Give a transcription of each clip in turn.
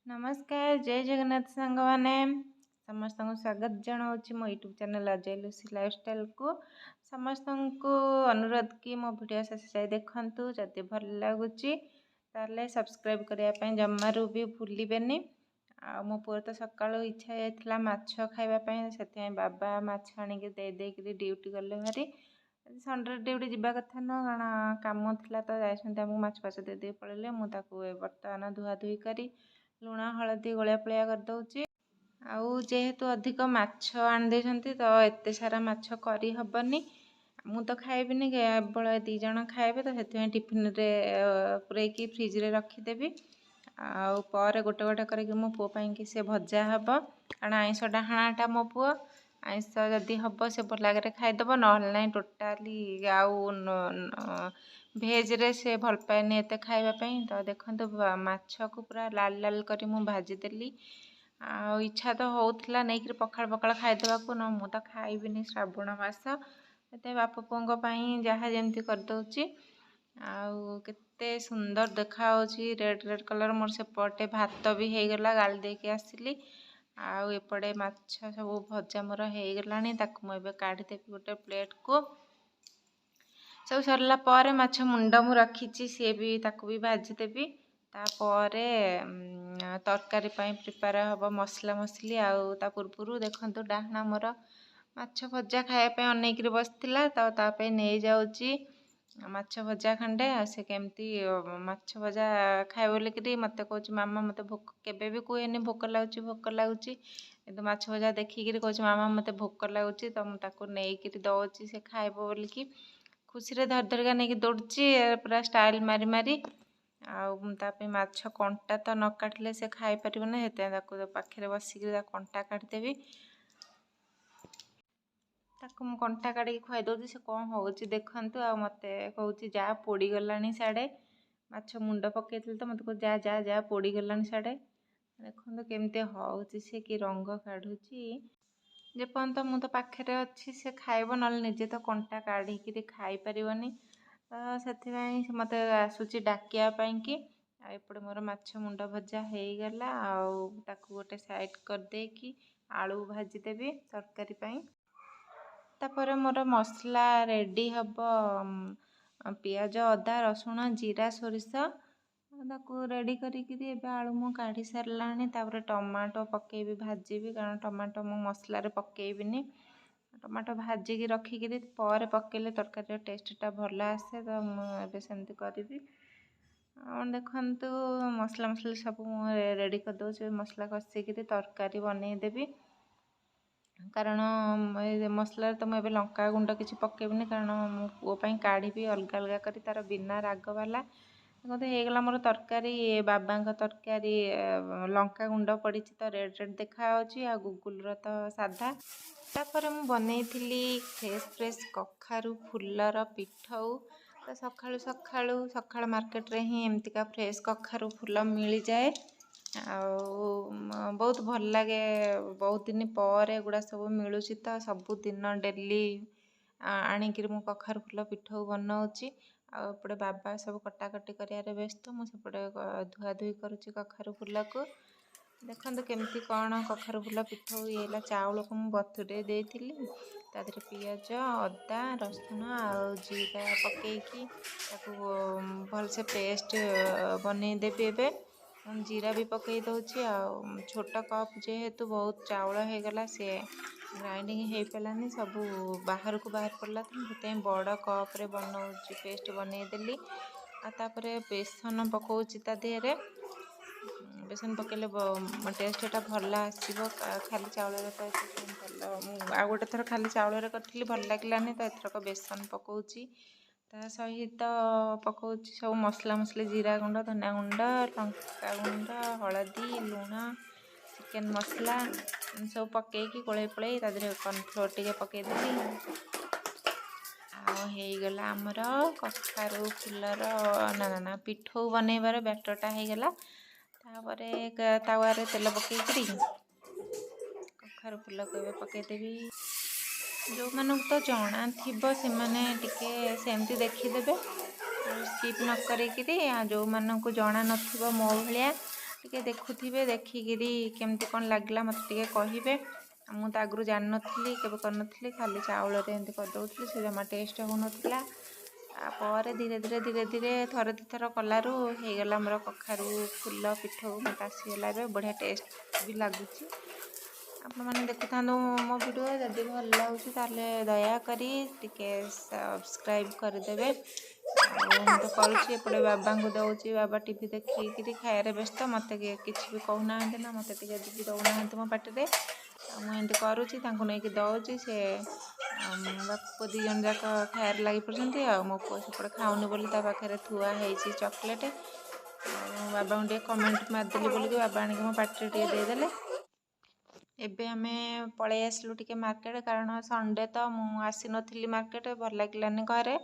नमस्कार जय जगन्नाथ सांग मैंने समस्त को स्वागत जनाऊँच मो YouTube channel Ajay Lucy lifestyle को समस्त को अनुरोध कि मो वीडियो शेष जाए देखु जदि भल लगुच ताले सब्सक्राइब करने जमारू भी भूलें आ मो पुअर तो सका इच्छा जाइए माछ खावाई से बाबा माछ आणिक देदेक ड्यूटी गले भारी संडे ड्यूटी जावा कथा नुह कारण कम थी तो जाइए माछ फाछ दे पड़े मुझे बर्तमान धुआधुई करी लुण हलदी गोलिया पलिया करदे आउ जेहेतु अधिक माछ आनी तो एत सारा माछ करी हबनी मु तो खाइबिनी केवल 2 जन खाइबे तो से टिफिन रे पूरेकी फ्रिज रे रखीदेवी आउ पर गोटे गोटे करके मो पुओ कि से भजा हम कारण आईँष डाहाणटा मो पुओ आईँष जदि हम से भल आगे खाईदेव ना टोटाली आउ भेज रे से भल पाएनि एत खावाई तो देखो माछ को पूरा लाल लाल करी मु भाजीदेली आ इच्छा तो होउथला नहीं पखाड़ पखाड़ खाईदेवा को न मु तो खाइबिनी श्रावण मास एते बाप पुओं जहाँ जमती करदे आउ केते सुंदर देखा रेड रेड कलर मोर सेपटे भात भी हो गला गाली देके आसली आउ एपटे माछ सब भजा मोर हो गलानी ताकू मुझे काढ़ीदेवी गोटे प्लेट को सब सरला पर माछ मुंड मु रखी सी भी ताकू भी भाजीदेवी तापर तरकारी प्रिपेयर हम मसला मसली आउ ता पूर्व देखु डाहना मोर माछ भजा खायापी अनेक बसला तो ताप नहीं जाऊँगी माछ भजा खंडे से केमती माछ भजा खाए बोलिकी मत कह मामा मत भोक केबे भी कहेनि भोक लगुच किंतु माछ भजा देखिकी कह मामा मत भोक लगुच तो मुझे नहीं दौची से खाइब बोलिकी खुशी रे धर धरिका नहीं दौड़ी पूरा स्टाइल मारी मारी आउ माछ कंटा तो न काटिले से खाई पारे पाखे बसिक कंटा काटिदेवी ताकू मु कंटा काटिकी खुआई दूसरी से कौन हो देखु आ मत कौच जा पोड़गला साड़े माछ मुंड पकई तो मत कह जा जा जा पोड़गला साड़े देखो केमती हूँ सी कि रंग काढ़ुची जेपर्यंत मु तो पाखे अच्छी से खाइब ना निजे तो कंटा काढ़ी खाई पारनी तो से मत आसूची डाकियापाई कि एपटे मोर माछ मुंड भजा हो गला आकु गोटे साइड करदे कि आलू भाजीदेवी तरकारी तापर मोर मसला रेडी हम पियाज अदा रसुण जीरा सोरिष ताकू रेडी करी आलू मु काढ़ी सारा तापर टमाटो पकेबी भाजीबी कारण टमाटो मु मसला पकेबिनी टमाटो भाजिकी रखिकी पर पकेले तरकारी टेस्टा भल आसे तो मुझे सेमती करी देखु मसला मसला सब रेडी करदे मसला कषिकी तरकारी बनईदेवी कारण मसला तो मुझे लंका गुंड किसी पकेबिनी कारण मो पुओ काढ़ी अलग अलग कर तार बिना राग वाला देखते होगला मोर तरकारी बाबा तरकारी लंका गुंड पड़ी तो रेड रेड देखा आ गुगुल तो साधा तापर मु बनई फ्रेश फ्रेश कखारू फुलर पिठौ तो सकाळु सकाळु सकाळ मार्केट रे ही एमतीका फ्रेश कखारू फुल मिल जाए बहुत भल लगे बहुत दिन पर एगुड़ा सब मिलूँ तो सबुदिन डेली आणिक मु कखारू फुल पिठौ बनाऊँगी आउपटे बाबा सब कटाकटी कर व्यस्त मुझे धुआधुई करुच्ची कखारू फुल को देखो केमती कौन कखारू फुल पिठौ ये चाउल को मुझे बतुरे देती तादे पियाज अदा रसुण आ जीरा पकईकी भलसे पेस्ट बनईदेवी एवं जीरा भी पकई दूची छोट कप जेहेतु बहुत चाउल हो गला से ग्राइंडिंग हो पारानी सब बाहर को बाहर पड़ा तो मुझे बड़ कप रे बनाऊँगी पेस्ट बनईदेली आतापर बेसन पकाउची ता देहरे बेसन पकेले टेस्टा भल आसो खाली चाउल तो भल आ गोटे थर खाली चाउल करी भल लगे तो एथरक बेसन पकाउची ता सहित पकाउची सब मसला मसली जीरा गुंड धनिया गुंड लंका गुंड हलदी लुण चिकेन मसला सब पकईकी गोले पड़े कॉर्नफ्लोर टे पकईदेली आगला आमर कखारू फुलर ना ना ना पिठौ बनइबार बैटरटा होगला तापर तावारे तेल पकईकरी कखारू फुल को पकईदेवी जो मानक तो जना थी से मैंने टिके सेमती देखीदे स्किप न करी जो मानक जना नथिबो मो भलिया टिके देखुथिबे देखिकिरी केमती कौन लागला मत टिके कहिबे। मु तो आगु जान नथली केबे कर नथली खाली चाउल रे एंती कर दउथली से जमा टेस्ट हो नथला। तापर धीरे धीरे धीरे थर दी थर कलारू हो गला हमर कखारू फुल पिठो मत आसीगला ए बढ़िया टेस्ट भी लगुच। आपण मैंने देखु था मो वीडियो जदि भल लगे ताले दया करी टिके सब्सक्राइब करदेवे। तो करुच्ची एपटे बाबा को दौची बाबा टीवी देखिकी खायारे व्यस्त मत किसी भी कहूना ना मत भी दौना मो पाटे मुझे करुच्ची नहीं दौची से बापू दी जन जाक खायार लगी पड़ते मो पुआ सेपटे खाऊनी बोली पाखे थुआ है चॉकलेट बाबा को कमेंट मारदेली बोलिक बाबा आनिक मो पाटे देदेले। एबे आमे पळै आसलु टिके मार्केट कारण संडे तो मु आसी नथिली मार्केट भल लागिलानी घरे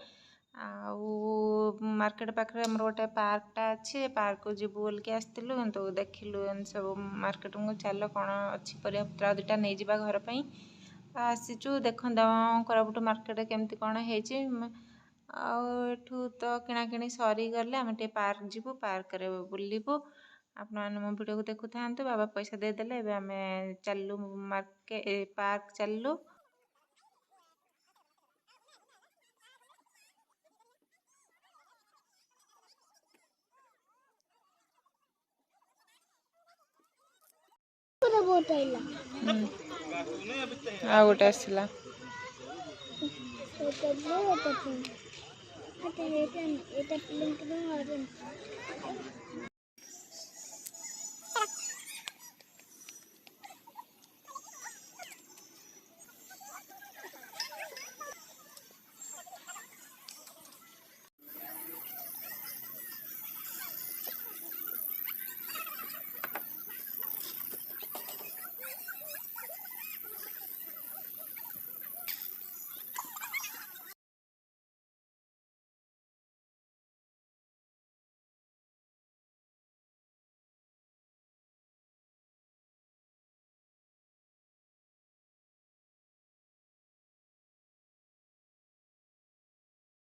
मार्केट पाखे हमर गोटे पार्कटा अच्छे पार्क को जीवु बोल के आसलु किंतु देखिलु सब मार्केट को चल कौन अच्छी परिया पत्र दुटा नहीं जावा घर पई आसीचु देखन कोरापुट मार्केट केमती कौन हेची आठू तो किणाकिणी सरी गले आम टे पार्क जीवु पार्क रे बुलिबु। आपण मैंने मो वीडियो को देखु था बाबा पैसा देदेले एबे आमे चलु मार्केट पार्क चलु। आ गोटे आसला